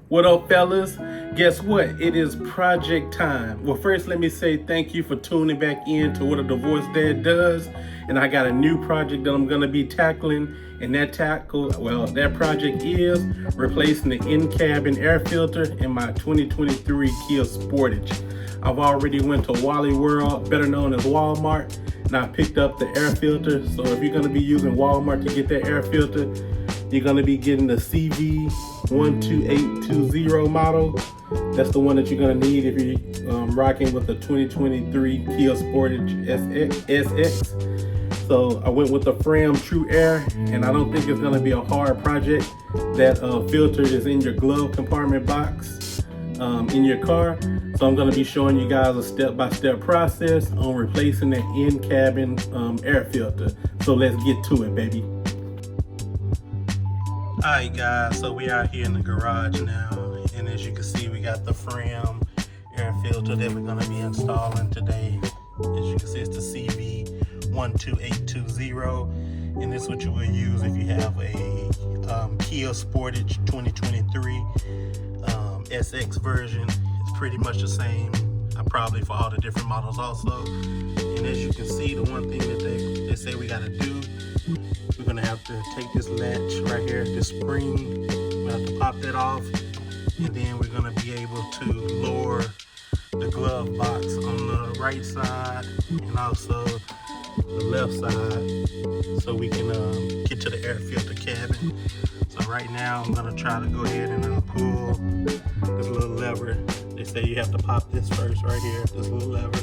What up, fellas? Guess what? It is project time. Well, first, let me say thank you for tuning back in to What a Divorced Dad Does. And I got a new project that I'm going to be tackling. And that project is replacing the in-cabin air filter in my 2023 Kia Sportage. I've already went to Wally World, better known as Walmart, and I picked up the air filter. So if you're going to be using Walmart to get that air filter, you're going to be getting the CV12820 model. That's the one that you're going to need if you're rocking with the 2023 Kia Sportage SX. So I went with the Fram True Air, and I don't think it's going to be a hard project. That filter is in your glove compartment box in your car. So I'm going to be showing you guys a step-by-step process on replacing the in-cabin air filter. So let's get to it, baby. Alright guys, so we are here in the garage now, and as you can see we got the Fram air filter that we're going to be installing today. As you can see, it's the CV12820, and this is what you will use if you have a Kia Sportage 2023 SX version. It's pretty much the same, probably for all the different models also. And as you can see, the one thing that they say we got to do, we're going to have to take this latch right here, this spring, we have to pop that off, and then we're going to be able to lower the glove box on the right side and also the left side so we can get to the air filter cabin. So right now I'm going to try to go ahead and pull this little lever. They say you have to pop this first right here, this little lever.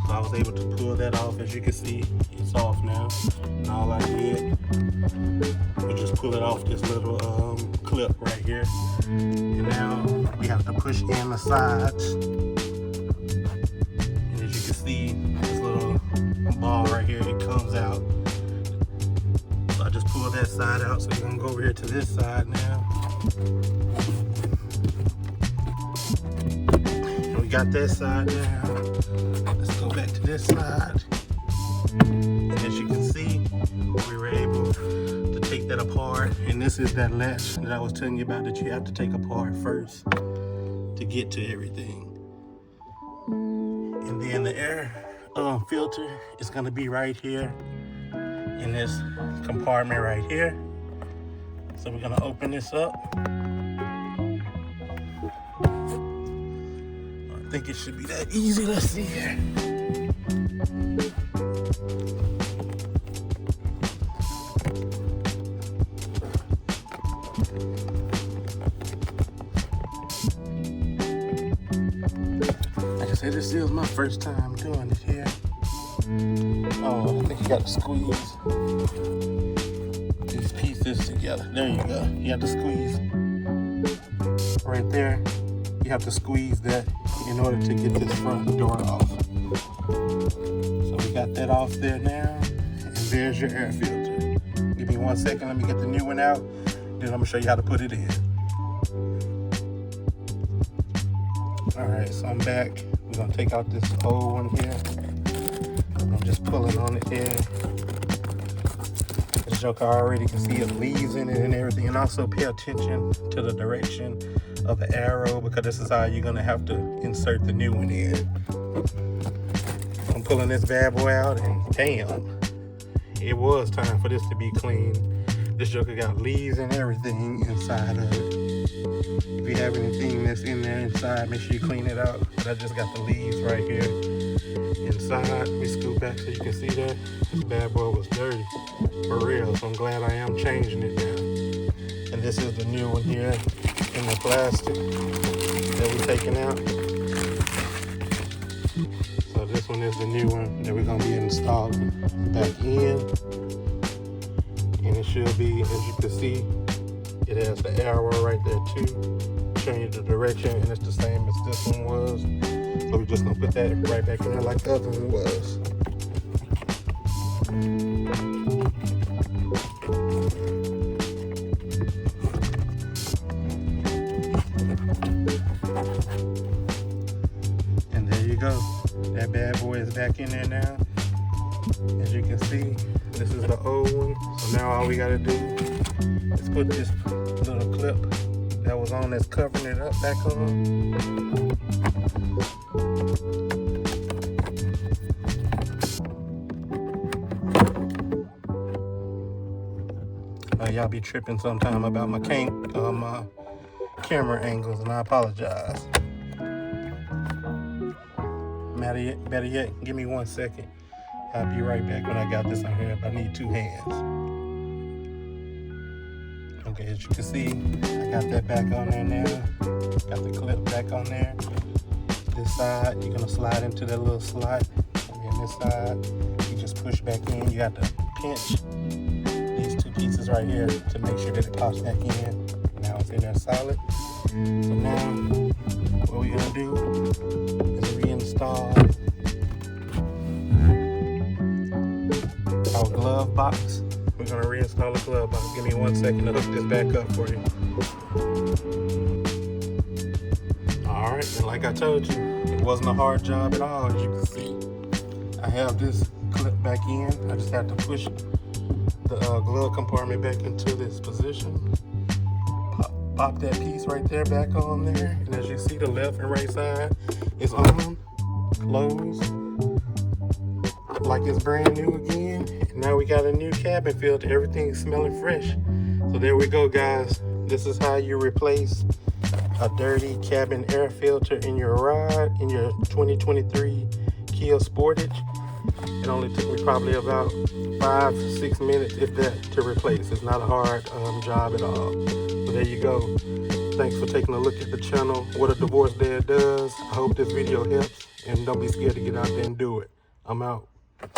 So I was able to pull that off. As you can see, it's off now. And all I did was just pull it off this little clip right here. And now we have to push in the sides. And as you can see, this little ball right here, it comes out. So I just pulled that side out. So we're gonna go over here to this side now. And we got that side now. Let's go back to this side. And as you can see, we were able to take that apart. And this is that latch that I was telling you about that you have to take apart first to get to everything. And then the air filter is going to be right here in this compartment right here. So we're going to open this up. I think it should be that easy. Let's see here. Like I said, this is my first time doing it here. Oh, I think you got to squeeze these pieces together. There you go. You have to squeeze right there. You have to squeeze that in order to get this front door off. So we got that off there now, and there's your air filter. Give me 1 second, let me get the new one out, then I'm gonna show you how to put it in. Alright, so I'm back. We're gonna take out this old one here. I'm just pulling on it there. This joker already can see it leaves in it and everything, and also pay attention to the direction of the arrow, because this is how you're gonna have to insert the new one in. I'm pulling this bad boy out, and damn, it was time for this to be clean. This joker got leaves and everything inside of it. If you have anything that's in there inside, make sure you clean it out. But I just got the leaves right here inside. We scoot back so you can see that this bad boy was dirty for real, so I'm glad I am changing it now. And this is the new one here in the plastic that we're taking out. So this one is the new one that we're going to be installing back in. And it should be, as you can see, it has the arrow right there too. Change the direction, and it's the same as this one was. So we're just going to put that right back in there like the other one was. Go. That bad boy is back in there now. As you can see, this is the old one. So now all we gotta do is put this little clip that was on that's covering it up back on. Y'all be tripping sometime about my camera angles, and I apologize. Better yet, give me 1 second. I'll be right back when I got this on here. I need 2 hands. Okay, as you can see, I got that back on there now. Got the clip back on there. This side, you're gonna slide into that little slot. And then this side, you just push back in. You got to pinch these 2 pieces right here to make sure that it pops back in. Now it's in there solid. So now, what we're gonna do is reinstall our glove box. We're gonna reinstall the glove box. Give me 1 second to hook this back up for you. All right, and like I told you, it wasn't a hard job at all. As you can see, I have this clip back in. I just have to push the glove compartment back into this position. Pop that piece right there back on there, and as you see, the left and right side is on, closed, like it's brand new again. And now we got a new cabin filter. Everything's smelling fresh. So there we go, guys. This is how you replace a dirty cabin air filter in your ride, in your 2023 Kia Sportage. It only took me probably about 5-6 minutes, if that, to replace. It's not a hard job at all. So there you go. Thanks for taking a look at the channel, What a Divorce Dad Does. I hope this video helps, and don't be scared to get out there and do it. I'm out.